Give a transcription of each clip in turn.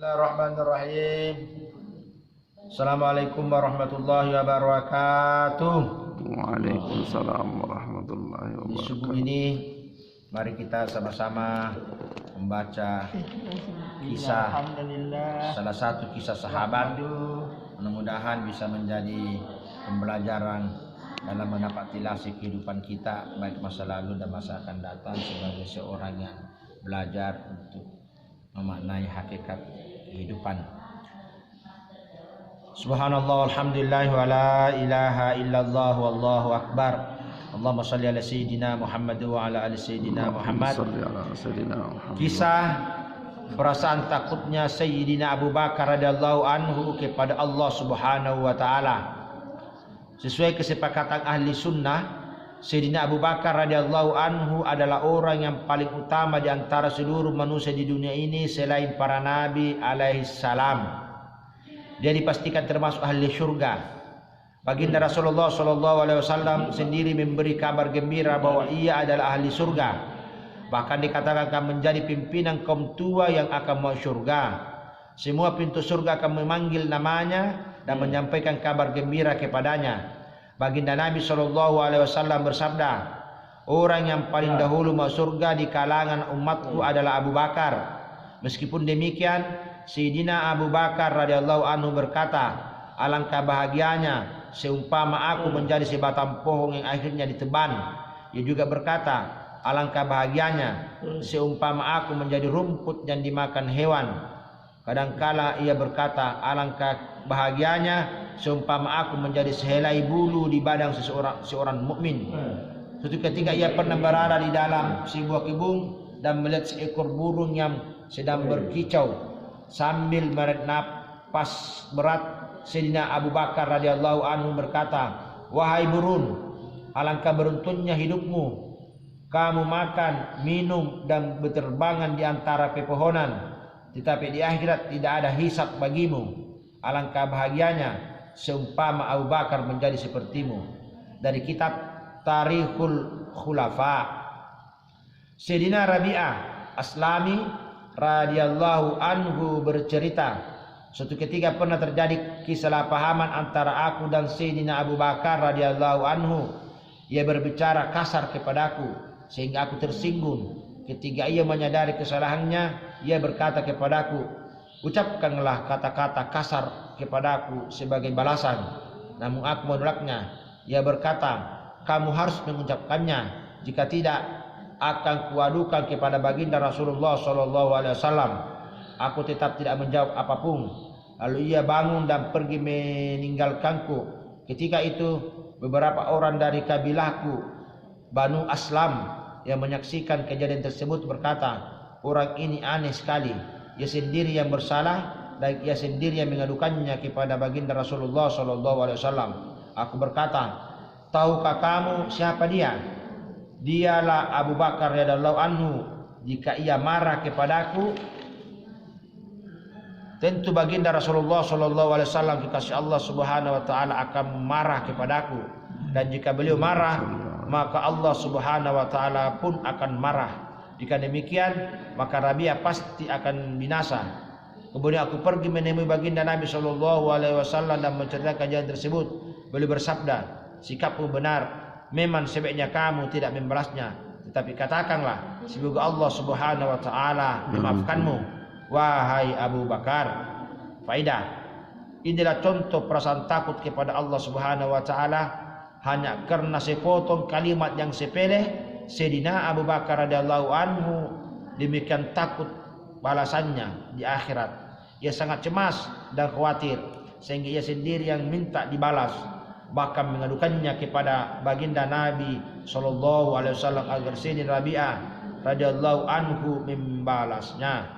Bismillahirrahmanirrahim. Assalamualaikum warahmatullahi wabarakatuh. Waalaikumsalam warahmatullahi Di wabarakatuh. subuh ini mari kita sama-sama membaca kisah salah satu kisah sahabat. Mudah-mudahan bisa menjadi pembelajaran dalam mendapati lasi kehidupan kita baik masa lalu dan masa akan datang sebagai seorang yang belajar untuk memaknai hakikat kehidupan. Subhanallah walhamdulillah wa la ilaha illallah wallahu akbar. Allahumma salli ala sayyidina Muhammad wa ala ali sayyidina Muhammad. Kisah perasaan takutnya Sayyidina Abu Bakar radhiyallahu anhu kepada Allah Subhanahu wa taala. Sesuai kesepakatan ahli sunnah, Sayyidina Abu Bakar radhiyallahu anhu adalah orang yang paling utama di antara seluruh manusia di dunia ini selain para nabi alaihi salam. Dia dipastikan termasuk ahli syurga. Baginda Rasulullah sallallahu alaihi wasallam sendiri memberi kabar gembira bahwa ia adalah ahli surga. Bahkan dikatakan akan menjadi pimpinan kaum tua yang akan masuk surga. Semua pintu surga akan memanggil namanya dan menyampaikan kabar gembira kepadanya. Baginda Nabi sallallahu alaihi wasallam bersabda, orang yang paling dahulu masuk surga di kalangan umatku adalah Abu Bakar. Meskipun demikian, Sayyidina Abu Bakar radhiyallahu anhu berkata, alangkah bahagianya seumpama aku menjadi sebatang pohon yang akhirnya diteban. Ia juga berkata, alangkah bahagianya seumpama aku menjadi rumput yang dimakan hewan. Kadangkala ia berkata, alangkah bahagianya seumpama aku menjadi sehelai bulu di badan seorang mukmin. Suatu ketika ia pernah berada di dalam sebuah kebun dan melihat seekor burung yang sedang berkicau sambil menarik napas berat. Sayyidina Abu Bakar radhiyallahu anhu berkata, wahai burung, alangkah beruntungnya hidupmu. Kamu makan, minum dan berterbangan di antara pepohonan, tetapi di akhirat tidak ada hisab bagimu. Alangkah bahagianya seumpama Abu Bakar menjadi sepertimu. Dari kitab Tarikhul Khulafa. Sayyidina Rabi'ah Aslami radhiyallahu anhu bercerita, suatu ketika pernah terjadi kesalahpahaman antara aku dan Sayyidina Abu Bakar radhiyallahu anhu. Ia berbicara kasar kepadaku sehingga aku tersinggung. Ketika ia menyadari kesalahannya, ia berkata kepadaku, ucapkanlah kata-kata kasar kepadaku sebagai balasan. Namun aku menolaknya. Ia berkata, kamu harus mengucapkannya. Jika tidak, akan kuadukan kepada baginda Rasulullah sallallahu alaihi wasallam. Aku tetap tidak menjawab apapun. Lalu ia bangun dan pergi meninggalkanku. Ketika itu beberapa orang dari kabilahku Banu Aslam yang menyaksikan kejadian tersebut berkata, orang ini aneh sekali. Ia sendiri yang bersalah dan ia sendiri yang mengadukannya kepada baginda Rasulullah sallallahu alaihi wasallam. Aku berkata, tahukah kamu siapa dia? Dialah Abu Bakar radhiyallahu anhu. Jika ia marah kepadaku, tentu baginda Rasulullah sallallahu alaihi wasallam kekasih Allah Subhanahu wa taala akan marah kepadaku. Dan jika beliau marah, maka Allah Subhanahu wa taala pun akan marah. Jika demikian, maka Rabi'ah pasti akan binasa. Kemudian aku pergi menemui baginda Nabi sallallahu alaihi wasallam dan menceritakan kejadian tersebut. Beliau bersabda, sikapmu benar. Memang sebaiknya kamu tidak membalasnya, tetapi katakanlah, semoga Allah Subhanahu wa taala memaafkanmu, wahai Abu Bakar. Faidah. Inilah contoh perasaan takut kepada Allah Subhanahu wa taala hanya karena sepotong kalimat yang sepele. Sayyidina Abu Bakar radhiyallahu anhu demikian takut balasannya di akhirat. Ia sangat cemas dan khawatir sehingga ia sendiri yang minta dibalas, bahkan mengadukannya kepada baginda Nabi sallallahu alaihi wasallam agar Sayyidina Rabi'ah radhiyallahu anhu membalasnya.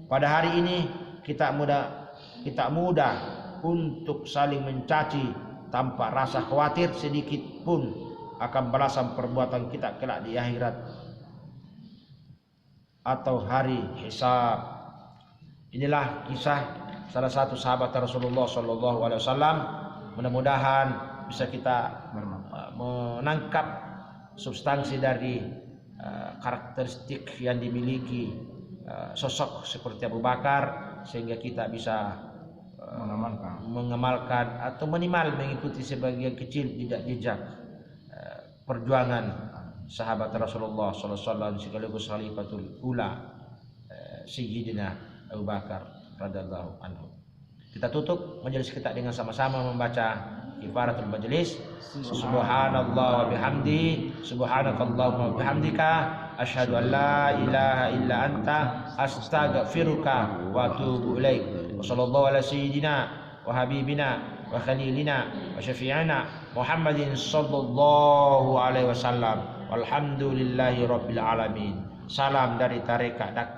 Pada hari ini kita mudah untuk saling mencaci tanpa rasa khawatir sedikit pun akan balasan perbuatan kita kelak di akhirat atau hari hisab. Inilah kisah salah satu sahabat Rasulullah sallallahu alaihi wasallam. Mudah-mudahan bisa kita menangkap substansi dari karakteristik yang dimiliki sosok seperti Abu Bakar sehingga kita bisa mengamalkan atau minimal mengikuti sebagian kecil jejak perjuangan sahabat Rasulullah sallallahu alaihi wasallam sekaligus khalifatul ula Sayyidina Abu Bakar radhiyallahu anhu. Kita tutup majelis kita dengan sama-sama membaca kifaratul majelis. Subhanallah wa bihamdi, subhanakallahumma wa bihamdika, asyhadu an la ilaha illa anta, astaghfiruka wa atubu ilaik. Wa sallallahu ala sayyidina wa habibina wa khalilina wa syafi'ina Muhammadin sallallahu alaihi wasallam. Walhamdulillahi rabbil alamin. Salam dari tarekat Dakka.